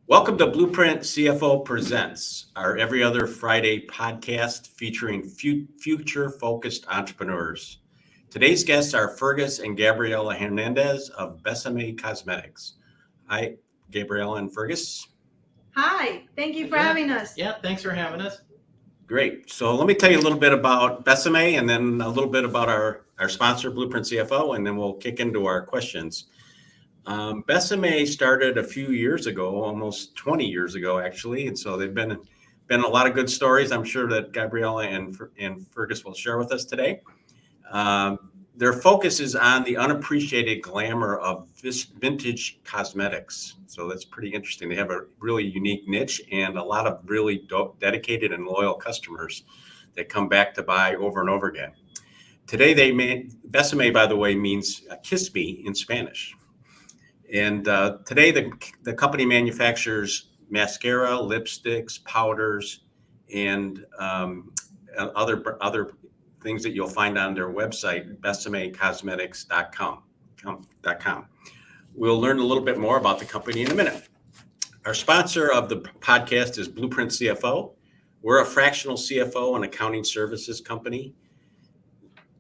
Welcome to Blueprint CFO Presents, our every other Friday podcast featuring future-focused entrepreneurs. Today's guests are Fergus and Gabriela Hernandez of Bésame Cosmetics. Hi, Gabriela and Fergus. Hi, thank you for having us. Yeah, thanks for having us. Great. So let me tell you a little bit about Bésame and then a little bit about our sponsor, Blueprint CFO, and then we'll kick into our questions. Bésame started a few years ago, almost 20 years ago, actually. And so they've been a lot of good stories. I'm sure that Gabriela and Fergus will share with us today. Their focus is on the unappreciated glamour of vintage cosmetics. So that's pretty interesting. They have a really unique niche and a lot of really dedicated and loyal customers that come back to buy over and over again. Today, Bésame, by the way, means kiss me in Spanish. And today, the company manufactures mascara, lipsticks, powders, and other things that you'll find on their website, BésameCosmetics.com. We'll learn a little bit more about the company in a minute. Our sponsor of the podcast is Blueprint CFO. We're a fractional CFO and accounting services company.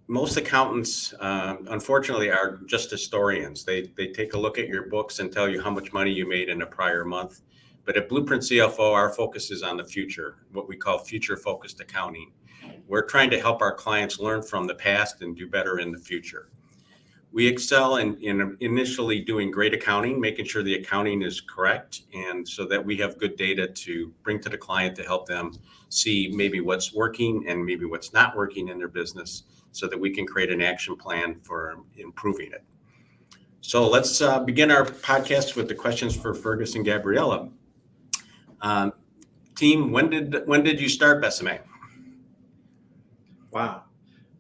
Most accountants, unfortunately, are just historians. They take a look at your books and tell you how much money you made in a prior month. But at Blueprint CFO, our focus is on the future, what we call future-focused accounting. We're trying to help our clients learn from the past and do better in the future. We excel in initially doing great accounting, making sure the accounting is correct, and so that we have good data to bring to the client to help them see maybe what's working and maybe what's not working in their business, so that we can create an action plan for improving it. So let's begin our podcast with the questions for Fergus and Gabriela. Team, when did you start Bésame? Wow.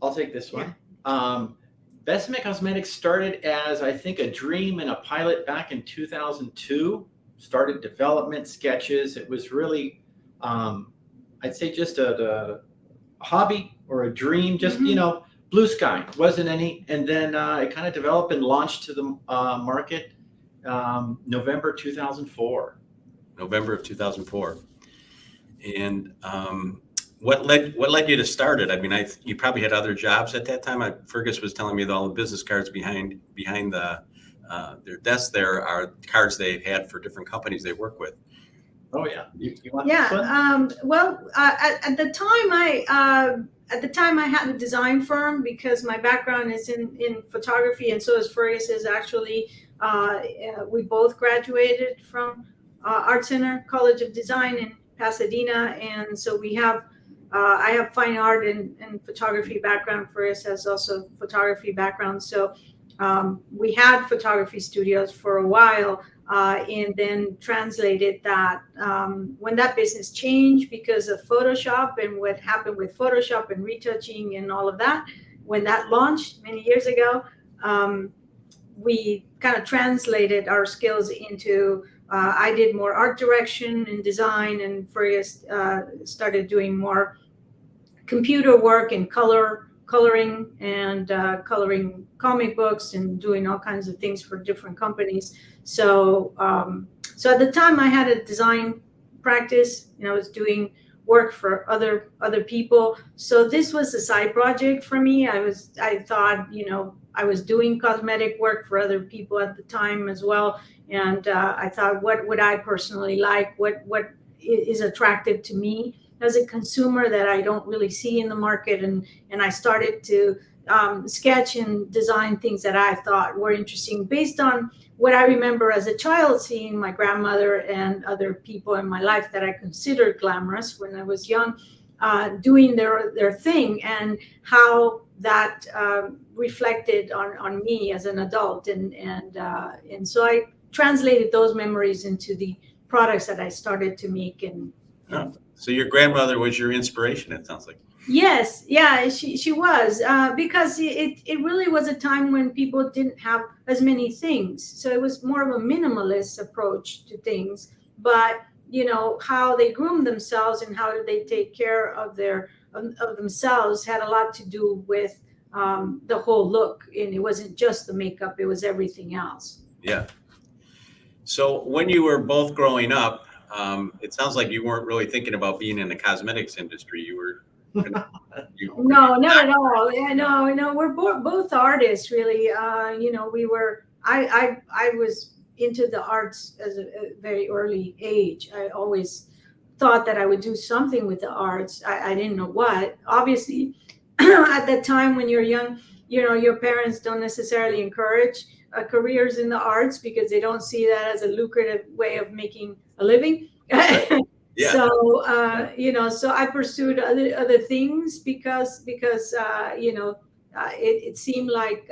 I'll take this one. Bésame Cosmetics started as, I think, a dream and a pilot back in 2002. Started development sketches. It was really, I'd say, just a hobby or a dream, just, blue sky. Wasn't any. And then it kind of developed and launched to the market November 2004. November of 2004. And what led you to start it? I mean, you probably had other jobs at that time. Fergus was telling me that all the business cards behind their desk there are cards they had for different companies they work with. Oh yeah, you want this one? At the time I had a design firm because my background is in photography, and so is Fergus's. Actually, we both graduated from ArtCenter College of Design in Pasadena, and so we have. I have fine art and photography background. Fergus has also photography background. So we had photography studios for a while, and then translated that when that business changed because of Photoshop and what happened with Photoshop and retouching and all of that. When that launched many years ago, we kind of translated our skills into I did more art direction and design, and Fergus started doing more computer work and coloring and coloring comic books and doing all kinds of things for different companies. So at the time I had a design practice, I was doing work for other people. So this was a side project for me. I thought, I was doing cosmetic work for other people at the time as well. And I thought, what would I personally like? What is attractive to me as a consumer that I don't really see in the market? And I started to sketch and design things that I thought were interesting based on what I remember as a child seeing my grandmother and other people in my life that I considered glamorous when I was young, doing their thing, and how that reflected on me as an adult. And so I translated those memories into the products that I started to make. So your grandmother was your inspiration, it sounds like. Yes, yeah, she was, because it really was a time when people didn't have as many things. So it was more of a minimalist approach to things. But how they groom themselves and how they take care of themselves had a lot to do with the whole look. And it wasn't just the makeup; it was everything else. Yeah. So when you were both growing up, it sounds like you weren't really thinking about being in the cosmetics industry. You were. No, not at all. Yeah, no, no, we're both artists, really. I was into the arts as a very early age. I always thought that I would do something with the arts. I didn't know what. Obviously, at that time when you're young, your parents don't necessarily encourage careers in the arts because they don't see that as a lucrative way of making a living. Yeah. So so I pursued other things because it seemed like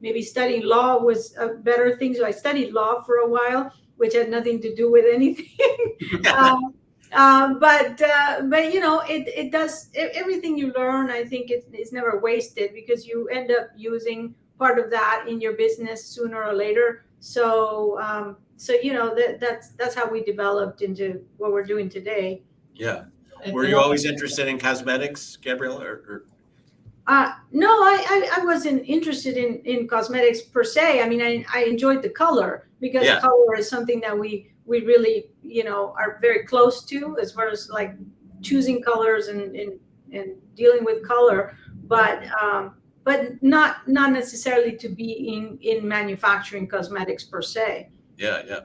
maybe studying law was a better thing. So I studied law for a while, which had nothing to do with anything. But it does everything you learn. I think it's never wasted because you end up using part of that in your business sooner or later. So that's how we developed into what we're doing today. Yeah. Were you always interested in cosmetics, Gabriela? No, I wasn't interested in cosmetics per se. I mean, I enjoyed the color because color is something that we really, are very close to as far as like choosing colors and dealing with color, but not necessarily to be in manufacturing cosmetics per se. Yeah.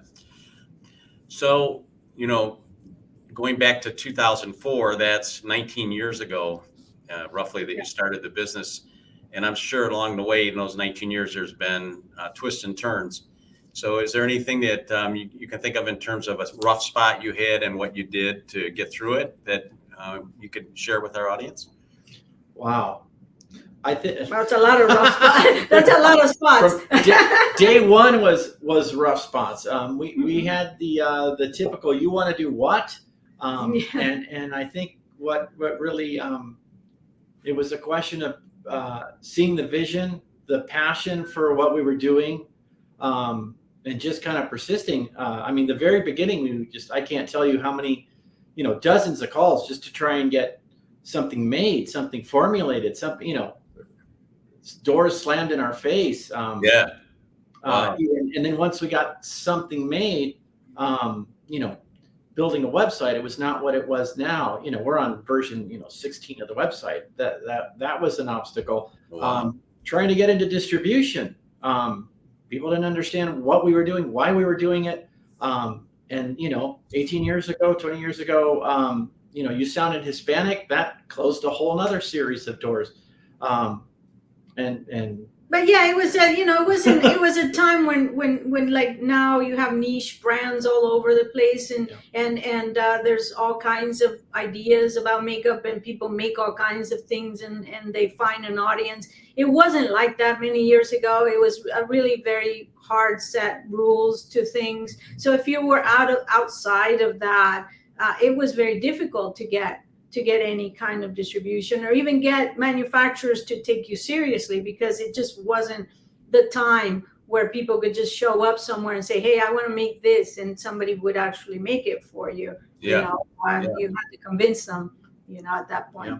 So, going back to 2004, that's 19 years ago, roughly, that you started the business. And I'm sure along the way in those 19 years, there's been twists and turns. So is there anything that you can think of in terms of a rough spot you had and what you did to get through it that you could share with our audience? Wow. I think that's a lot of rough spots. That's a lot of spots. Day one was rough spots. We had the typical, you want to do what? And I think what really it was a question of seeing the vision, the passion for what we were doing, and just kind of persisting. I mean, the very beginning, I can't tell you how many, dozens of calls just to try and get something made, something formulated, something, doors slammed in our face. Wow. And then once we got something made, building a website, it was not what it was now. We're on version 16 of the website. That was an obstacle. Wow. Trying to get into distribution. People didn't understand what we were doing, why we were doing it. And 18 years ago, 20 years ago, you sounded Hispanic. That closed a whole nother series of doors. But yeah, it was it was a time when like now you have niche brands all over the place and there's all kinds of ideas about makeup and people make all kinds of things and they find an audience. It wasn't like that many years ago. It was a really very hard set rules to things. So if you were outside of that, it was very difficult to get any kind of distribution or even get manufacturers to take you seriously because it just wasn't the time where people could just show up somewhere and say, hey, I want to make this, and somebody would actually make it for you. You had to convince them, at that point. Yeah.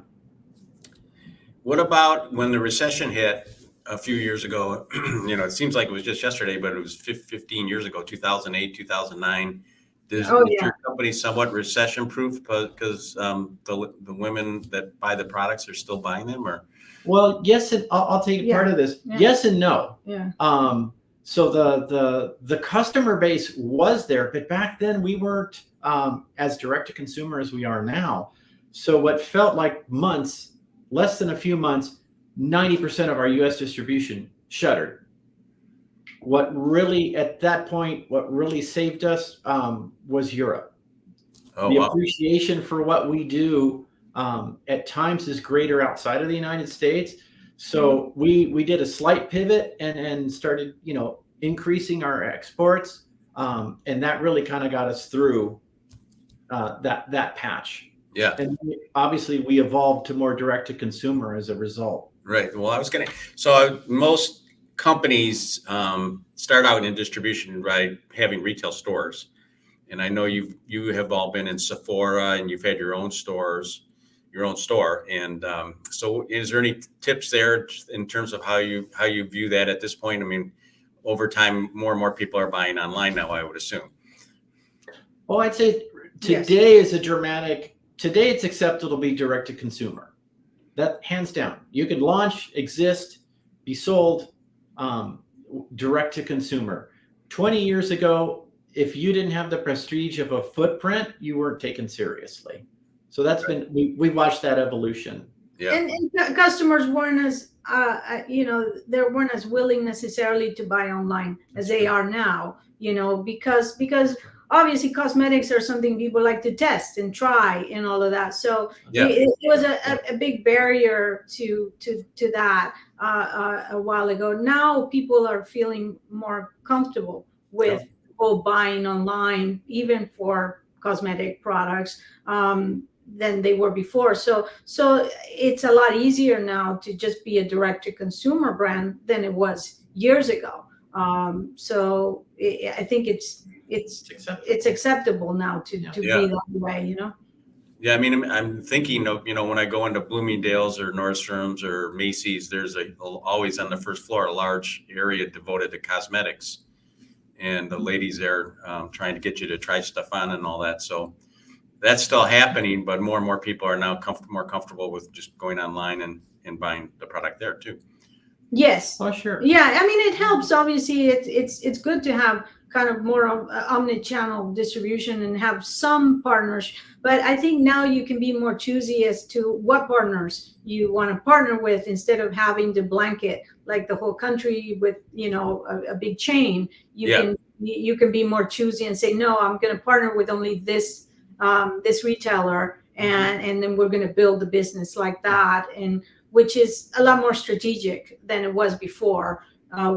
What about when the recession hit a few years ago? It seems like it was just yesterday, but it was 15 years ago, 2008, 2009. Is your company somewhat recession-proof because the women that buy the products are still buying them, or? Well, yes, and I'll take part of this. Yeah. Yes and no. Yeah. So the customer base was there, but back then we weren't as direct to consumer as we are now. So what felt like months, less than a few months, 90% of our U.S. distribution shuttered. What really, at that point, what really saved us was Europe. The appreciation for what we do at times is greater outside of the United States. So we did a slight pivot and started, increasing our exports. And that really kind of got us through that patch. Yeah. And obviously we evolved to more direct to consumer as a result. Right. Well, so most companies start out in distribution by having retail stores, and I know you have all been in Sephora and you've had your own store, and so is there any tips there in terms of how you view that at this point? I mean, over time, more and more people are buying online now, I would assume. Well, I'd say today today it's acceptable to be direct to consumer. That hands down. You can launch, exist, be sold direct to consumer. 20 years ago, if you didn't have the prestige of a footprint, you weren't taken seriously. So that's been, we watched that evolution. Yeah. And customers weren't as, they weren't as willing necessarily to buy online as they are now, because obviously cosmetics are something people like to test and try and all of that. So it was a big barrier to that a while ago. Now people are feeling more comfortable with buying online, even for cosmetic products, than they were before. So it's a lot easier now to just be a direct to consumer brand than it was years ago. So I think it's acceptable now to be that way, Yeah, I mean, I'm thinking of, when I go into Bloomingdale's or Nordstrom's or Macy's, there's always on the first floor a large area devoted to cosmetics, and the ladies there trying to get you to try stuff on and all that. So that's still happening, but more and more people are now more comfortable with just going online and buying the product there too. Yes. Oh, sure. Yeah, I mean, it helps. Obviously, it's good to have kind of more omni-channel distribution and have some partners. But I think now you can be more choosy as to what partners you want to partner with, instead of having to blanket like the whole country with a big chain. You can be more choosy and say, no, I'm going to partner with only this retailer, and then we're going to build the business like that, and which is a lot more strategic than it was before,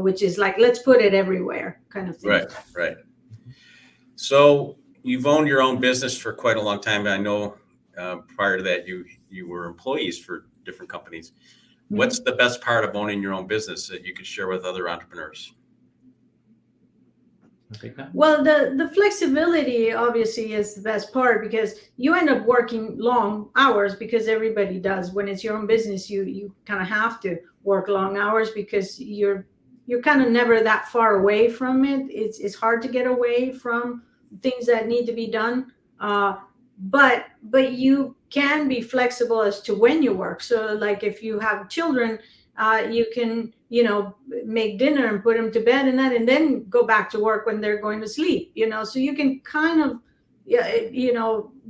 which is like, let's put it everywhere kind of thing. Right. So you've owned your own business for quite a long time. I know prior to that, you were employees for different companies. Mm-hmm. What's the best part of owning your own business that you could share with other entrepreneurs? Well, the flexibility obviously is the best part, because you end up working long hours, because everybody does. When it's your own business, you kind of have to work long hours, because you're kind of never that far away from it. It's hard to get away from things that need to be done. But you can be flexible as to when you work. So like if you have children, you can, make dinner and put them to bed and then go back to work when they're going to sleep, so you can kind of,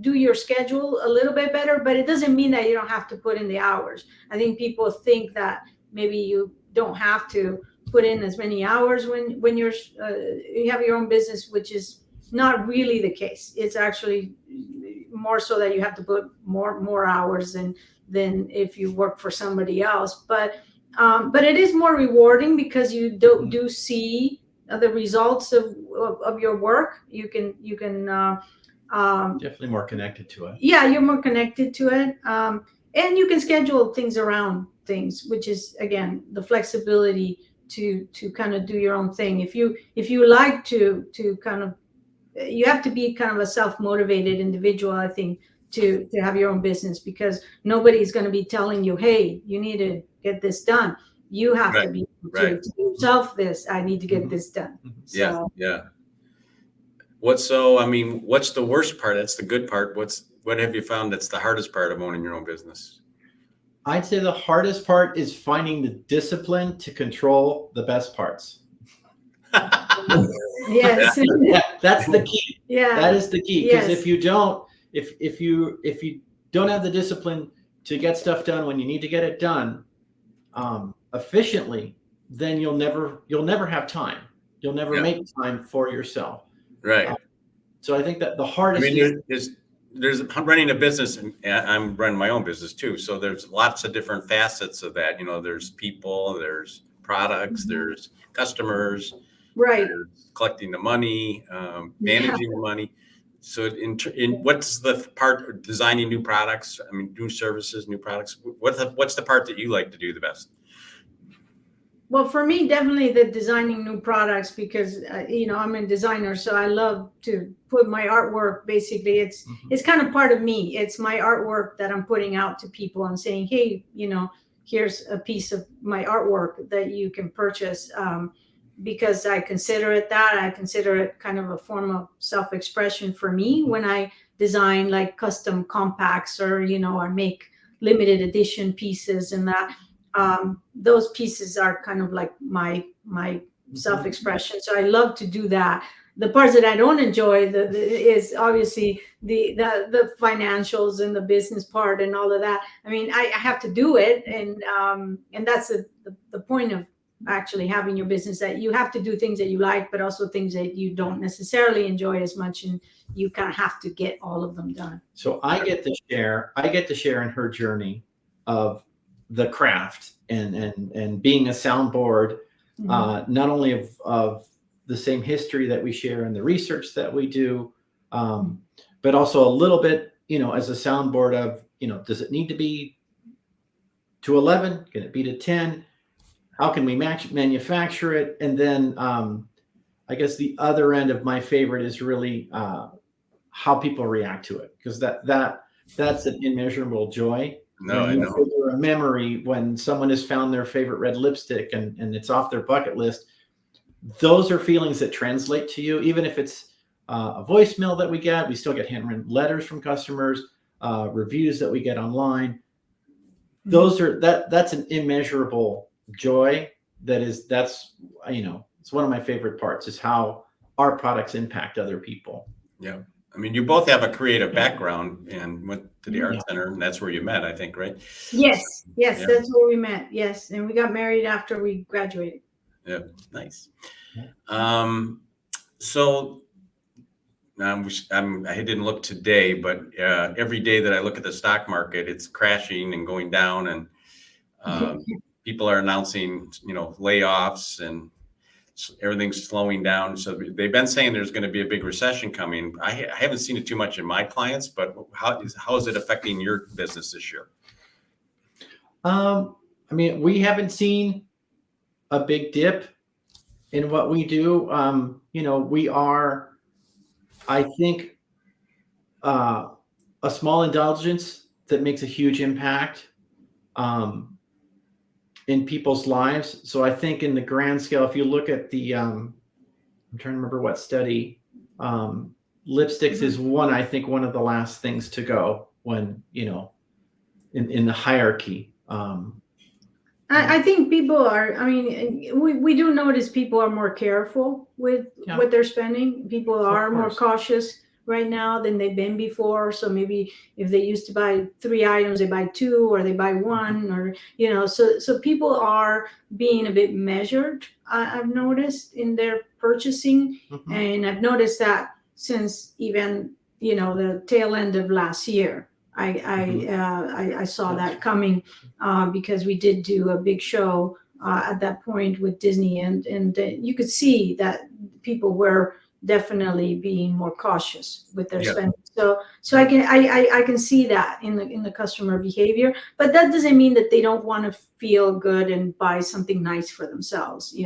do your schedule a little bit better, but it doesn't mean that you don't have to put in the hours. I think people think that maybe you don't have to put in as many hours when you have your own business, which is not really the case. It's actually more so that you have to put more hours than if you work for somebody else. But it is more rewarding, because you do see the results of your work. You can definitely more connected to it. Yeah, you're more connected to it, and you can schedule things around things, which is again the flexibility to kind of do your own thing. If you like to kind of, you have to be kind of a self-motivated individual, I think, to have your own business, because nobody's going to be telling you, hey, you need to get this done. You have to be to yourself this, I need to get this done. So, yeah. What's the worst part? That's the good part. What have you found that's the hardest part of owning your own business? I'd say the hardest part is finding the discipline to control the best parts. Yes. That's the key. Yeah. That is the key. Because Yes. if you don't have the discipline to get stuff done when you need to get it done efficiently, then you'll never have time. You'll never make time for yourself. Right. So I think that the hardest there's running a business, and I'm running my own business too. So there's lots of different facets of that. There's people, there's products, there's customers, right, there's collecting the money, managing the money. So in what's the part, designing new products? I mean, new services, new products. What's the part that you like to do the best? Well, for me, definitely the designing new products, because I'm a designer, so I love to put my artwork. Basically, it's kind of part of me. It's my artwork that I'm putting out to people and saying, hey, here's a piece of my artwork that you can purchase. because I consider it that. I consider it kind of a form of self-expression for me when I design like custom compacts or, or make limited edition pieces, and that those pieces are kind of like my self-expression. So I love to do that. The parts that I don't enjoy is obviously the financials and the business part and all of that. I mean, I have to do it, and that's the point of actually having your business, that you have to do things that you like, but also things that you don't necessarily enjoy as much, and you kind of have to get all of them done. So I get to share in her journey of the craft and being a soundboard, not only of the same history that we share and the research that we do, but also a little bit, as a soundboard of, does it need to be to 11? Can it be to 10? How can we manufacture it? And then I guess the other end of my favorite is really how people react to it, because that's an immeasurable joy. No, I know. Trigger a memory when someone has found their favorite red lipstick and it's off their bucket list. Those are feelings that translate to you, even if it's a voicemail that we get. We still get handwritten letters from customers, reviews that we get online. That's an immeasurable joy. That's it's one of my favorite parts, is how our products impact other people. Yeah. I mean, you both have a creative background and went to the Art Center, and that's where you met, I think, right? Yes, Yeah. That's where we met. Yes, and we got married after we graduated. Yeah, nice. So I didn't look today, but every day that I look at the stock market, it's crashing and going down, and people are announcing, layoffs, and everything's slowing down. So they've been saying there's going to be a big recession coming. I haven't seen it too much in my clients, but how is it affecting your business this year? I mean, we haven't seen a big dip in what we do. We are, I think, a small indulgence that makes a huge impact in people's lives. So I think in the grand scale, if you look at the, I'm trying to remember what study, lipsticks is one of the last things to go when, in the hierarchy. I think people are, we do notice people are more careful with what they're spending. People are more cautious right now than they've been before. So maybe if they used to buy 3 items, they buy 2, or they buy 1, or, so people are being a bit measured, I've noticed, in their purchasing. And I've noticed that since even, the tail end of last year. I saw that coming because we did do a big show at that point with Disney, and you could see that people were definitely being more cautious with their spending. So I can see that in the customer behavior, but that doesn't mean that they don't want to feel good and buy something nice for themselves.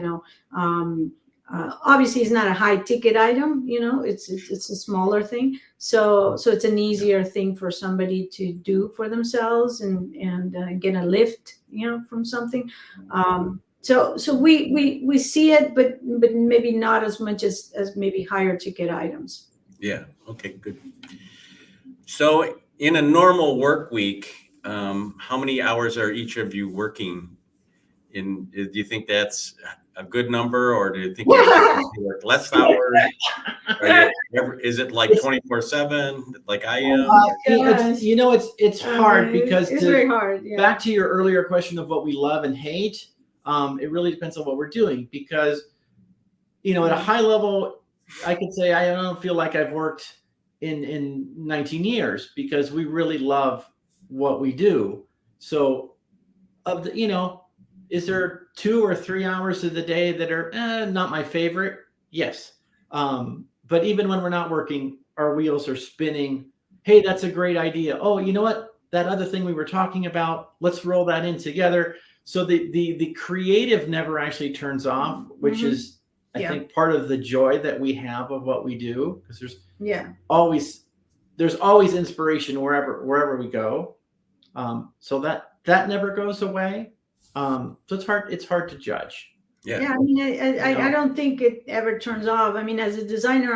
Obviously it's not a high ticket item, it's a smaller thing. So it's an easier thing for somebody to do for themselves and get a lift, from something. So we see it, but maybe not as much as maybe higher ticket items. Yeah. Okay, good. So in a normal work week, how many hours are each of you working in? Do you think that's a good number, or do you think you work less hours? Is it like 24/7 like I am? It's hard because it's very hard. Yeah. Back to your earlier question of what we love and hate, it really depends on what we're doing, because at a high level, I could say I don't feel like I've worked in 19 years, because we really love what we do. So is there 2 or 3 hours of the day that are not my favorite? Yes. But even when we're not working, our wheels are spinning. Hey, that's a great idea. Oh, you know what? That other thing we were talking about, let's roll that in together. So the creative never actually turns off, which is, I think, part of the joy that we have of what we do, because there's always inspiration wherever we go. So that never goes away. So it's hard to judge. Yeah, I mean, I don't think it ever turns off. I mean, as a designer,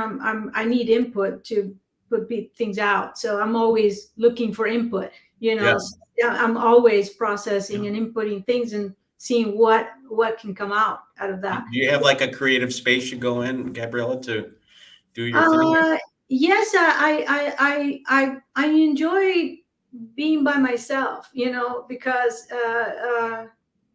I need input to put things out. So I'm always looking for input, Yeah. So, yeah, I'm always processing and inputting things and seeing what can come out of that. Do you have like a creative space you go in, Gabriella, to do your thing? Uh, yes, I enjoy being by myself, because I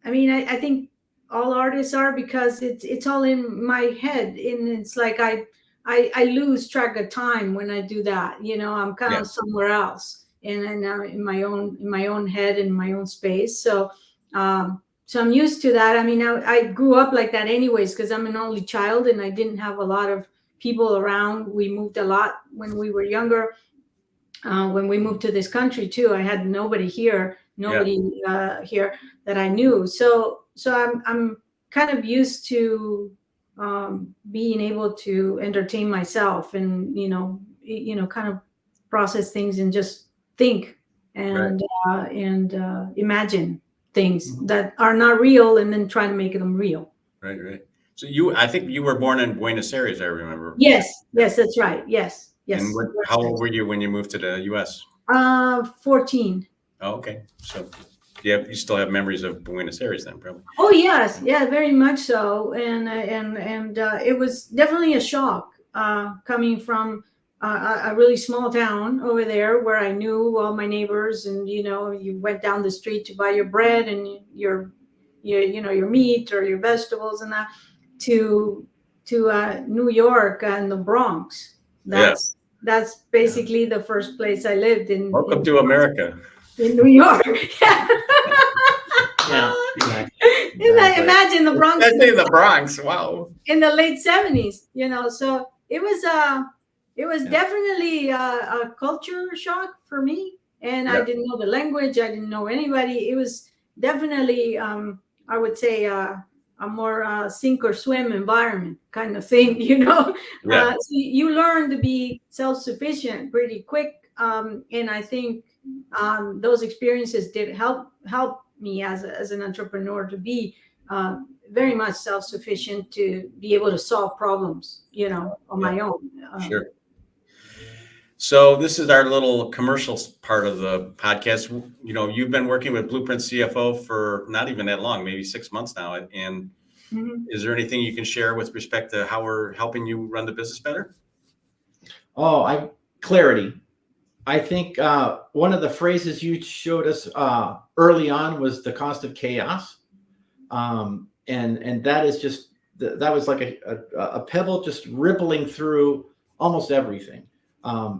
mean, I think all artists are, because it's all in my head, and it's like I lose track of time when I do that. I'm kind Yeah. of somewhere else, and I'm in my own head, in my own space. So I'm used to that. I mean, I grew up like that anyways, because I'm an only child and I didn't have a lot of people around. We moved a lot when we were younger. When we moved to this country too, I had nobody here, here that I knew. So I'm kind of used to being able to entertain myself, and kind of process things and just think Right. and imagine things that are not real, and then try to make them real. Right. So I think you were born in Buenos Aires, I remember. Yes, that's right. Yes. And how old were you when you moved to the U.S.? 14. Oh, okay. So you still have memories of Buenos Aires then, probably. Oh yes, yeah, very much so. And it was definitely a shock coming from a really small town over there, where I knew all my neighbors, and you went down the street to buy your bread and your meat or your vegetables, and that, to New York and the Bronx. Yeah. That's basically the first place I lived in. Welcome to America. In New York. Yeah, exactly. Imagine the Bronx. Especially the Bronx. Wow. In the late 70s, so it was definitely a culture shock for me, and I didn't know the language, I didn't know anybody. It was definitely I would say a more sink or swim environment kind of thing. So you learn to be self-sufficient pretty quick, and I think those experiences did help me as an entrepreneur to be very much self-sufficient, to be able to solve problems, on my own. Sure. So this is our little commercial part of the podcast. You've been working with Blueprint CFO for not even that long, maybe 6 months now. And is there anything you can share with respect to how we're helping you run the business better? Clarity. I think one of the phrases you showed us early on was the cost of chaos. And that is just, that was like a pebble just rippling through almost everything.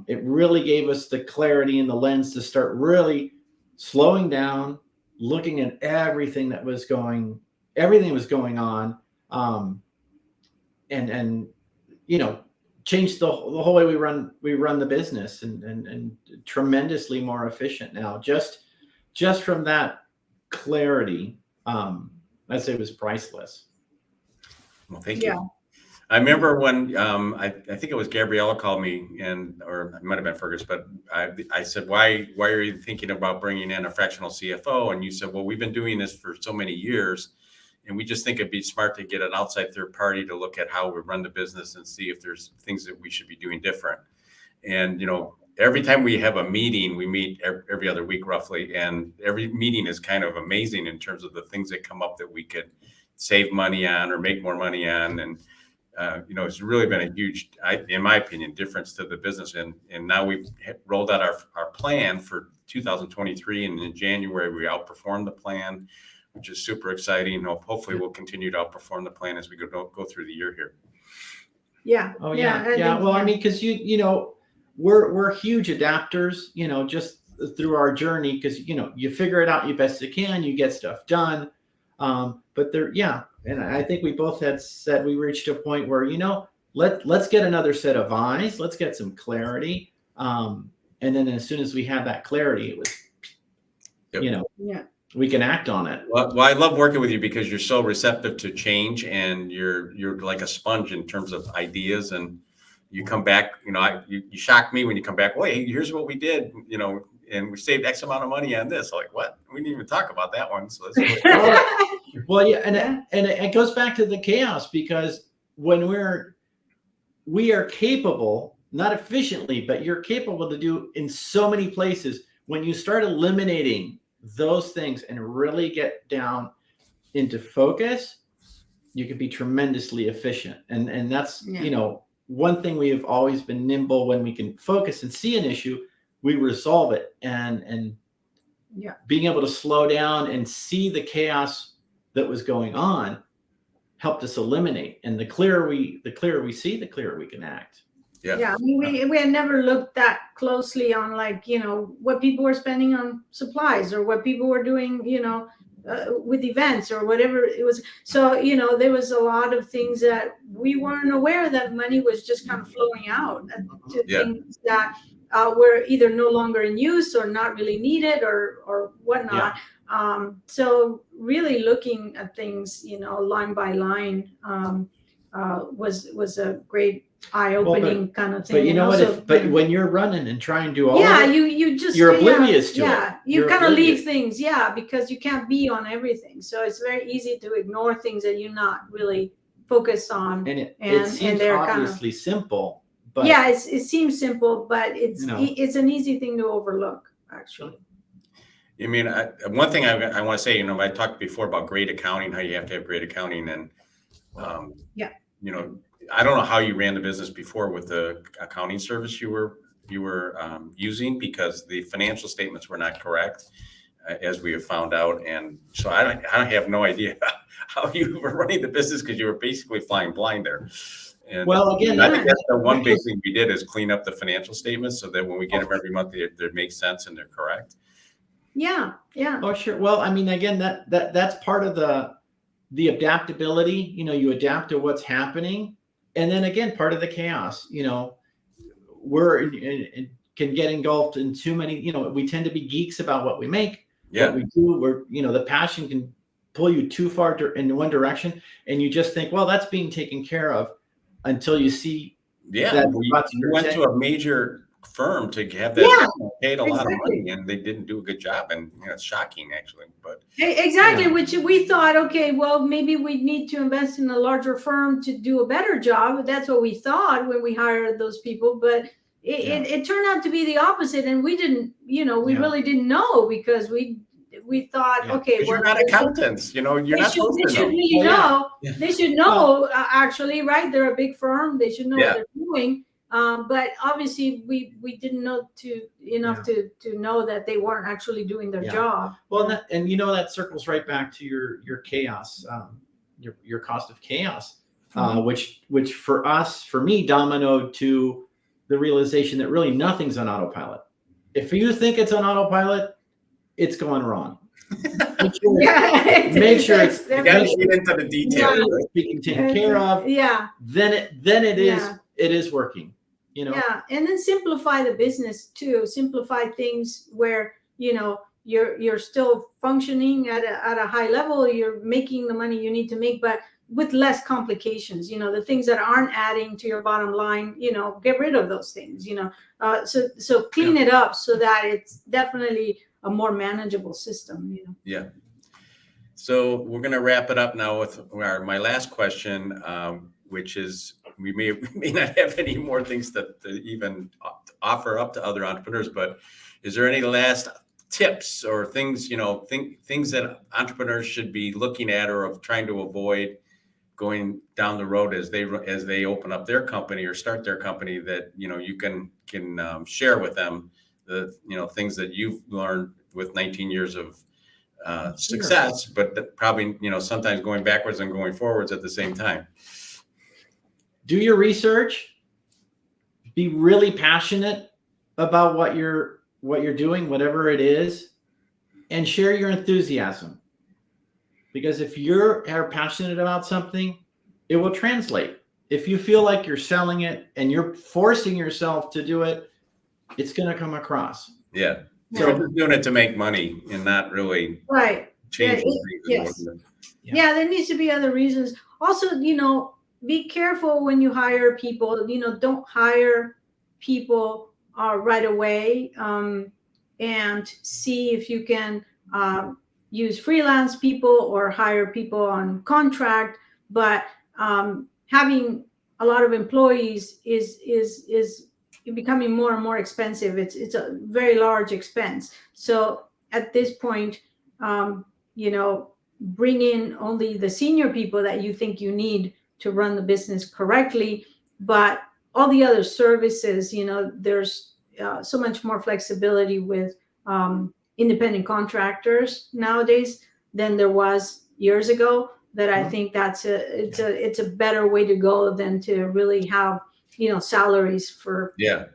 It really gave us the clarity and the lens to start really slowing down, looking at everything was going on, and changed the whole way we run the business, and tremendously more efficient now. Just from that clarity, I'd say it was priceless. Well, thank you. I remember when I think it was Gabriella called me, or it might have been Fergus, but I said, why are you thinking about bringing in a fractional CFO? And you said, well, we've been doing this for so many years, and we just think it'd be smart to get an outside third party to look at how we run the business and see if there's things that we should be doing different. And every time we have a meeting, we meet every other week roughly, and every meeting is kind of amazing in terms of the things that come up that we could save money on or make more money on. And it's really been a huge, in my opinion, difference to the business. And now we've rolled out our plan for 2023, and in January we outperformed the plan, which is super exciting. Hopefully we'll continue to outperform the plan as we go through the year here. Yeah. Oh yeah. Well, I mean, because we're huge adapters, just through our journey, because you figure it out you best you can, you get stuff done. But and I think we both had said we reached a point where let's get another set of eyes, let's get some clarity, and then as soon as we had that clarity, it was we can act on it. Well, I love working with you because you're so receptive to change, and you're like a sponge in terms of ideas, and you come back, you shock me when you come back. Wait, here's what we did, and we saved X amount of money on this. Like, what? We didn't even talk about that one. So let's well, yeah, and it goes back to the chaos, because when we are capable, not efficiently, but you're capable to do in so many places. When you start eliminating those things and really get down into focus, you can be tremendously efficient. And that's, one thing we have always been nimble. When we can focus and see an issue, we resolve it. And being able to slow down and see the chaos that was going on helped us eliminate. And the clearer we see, the clearer we can act. Yeah. I mean, we had never looked that closely on, like, what people were spending on supplies, or what people were doing, with events or whatever it was. So, there was a lot of things that we weren't aware that money was just kind of flowing out to things that were either no longer in use or not really needed or whatnot. So really looking at things, line by line, was a great eye-opening kind of thing. But you know what? But when you're running and trying to do all that, you just you're oblivious to it. Yeah, you kind of leave things, because you can't be on everything. So it's very easy to ignore things that you're not really focused on. And it seems obviously simple, but it seems simple, but it's an easy thing to overlook, actually. I mean, one thing I want to say, I talked before about great accounting, how you have to have great accounting, and I don't know how you ran the business before with the accounting service you were using, because the financial statements were not correct, as we have found out. And so I have no idea how you were running the business, because you were basically flying blind there. And well, again, I think that's the one big thing we did, is clean up the financial statements so that when we get them every month, they make sense and they're correct. Yeah. Oh, sure. Well, I mean, again, that's part of the adaptability. You adapt to what's happening. And then again, part of the chaos, we're can get engulfed in too many, we tend to be geeks about what we make, what we do. The passion can pull you too far in one direction, and you just think, well, that's being taken care of, until you see. That we went to a major firm to have that paid a lot of money, and they didn't do a good job, and it's shocking, actually. But exactly, which we thought, okay, well, maybe we need to invest in a larger firm to do a better job. That's what we thought when we hired those people, but it turned out to be the opposite, and we didn't, we really didn't know, because we thought, okay, well, you're not accountants, you're not supposed to know. They should really know. They should know, actually, right? They're a big firm. They should know what they're doing. But obviously we didn't know enough to know that they weren't actually doing their job. Well, that circles right back to your chaos, your cost of chaos, which for me, dominoed to the realization that really nothing's on autopilot. If you think it's on autopilot, it's going wrong. Make sure it's you got to get into the details. Being taken care of. Then it is working. Yeah, and then simplify the business too. Simplify things where you're still functioning at a high level. You're making the money you need to make, but with less complications. The things that aren't adding to your bottom line. Get rid of those things. So clean it up so that it's definitely a more manageable system. Yeah. So we're going to wrap it up now with my last question, which is, we may not have any more things to even offer up to other entrepreneurs, but is there any last tips or things, things that entrepreneurs should be looking at or of trying to avoid going down the road as they open up their company or start their company, that, you can share with them the, things that you've learned with 19 years of success, but that probably, sometimes going backwards and going forwards at the same time. Do your research, be really passionate about what you're doing, whatever it is, and share your enthusiasm. Because if you're passionate about something, it will translate. If you feel like you're selling it and you're forcing yourself to do it, it's going to come across. Yeah. So you're just doing it to make money and not really changing things. Yes. Yeah, there needs to be other reasons. Also, be careful when you hire people. Don't hire people right away, and see if you can use freelance people or hire people on contract. But having a lot of employees is becoming more and more expensive. It's a very large expense. So at this point, you know, bring in only the senior people that you think you need to run the business correctly. But all the other services, there's so much more flexibility with independent contractors nowadays than there was years ago, that I think it's a better way to go than to really have salaries for a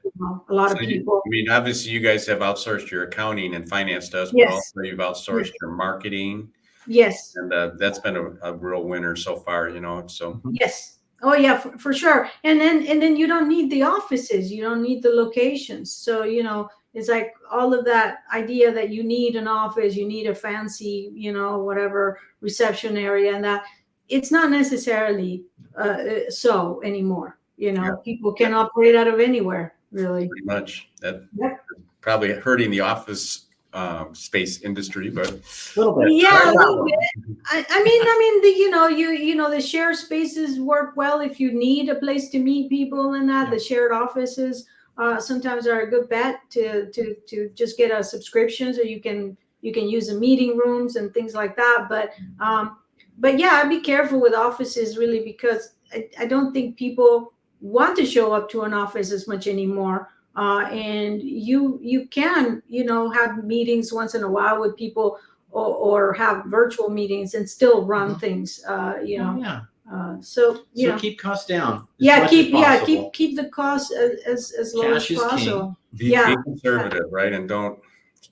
lot of people. I mean, obviously you guys have outsourced your accounting and finance does, but Yes. also you've outsourced your marketing. Yes. And that's been a real winner so far, so. Yes. Oh yeah, for sure. And then you don't need the offices, you don't need the locations. So, it's like all of that idea that you need an office, you need a fancy, whatever reception area, and that it's not necessarily so anymore. People can operate out of anywhere, really. Pretty much. That Yep. probably hurting the office space industry, but A little bit. Yeah, a little bit. I mean, the shared spaces work well if you need a place to meet people, and that the shared offices sometimes are a good bet to just get a subscription, so you can use the meeting rooms and things like that. But yeah, I'd be careful with offices, really, because I don't think people want to show up to an office as much anymore. And you can have meetings once in a while with people, or have virtual meetings and still run things. So keep costs down. keep the cost as low as Cash is possible. be conservative, right? And don't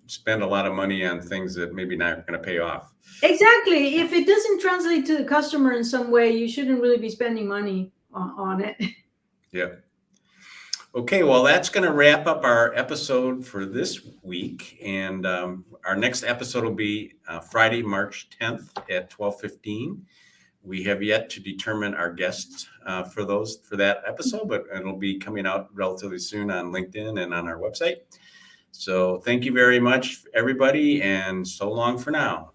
spend a lot of money on things that maybe not going to pay off. Exactly. If it doesn't translate to the customer in some way, you shouldn't really be spending money on it. Yeah. Okay, well, that's going to wrap up our episode for this week. And our next episode will be Friday, March 10th at 12:15. We have yet to determine our guests for that episode, but it'll be coming out relatively soon on LinkedIn and on our website. So thank you very much, everybody, and so long for now.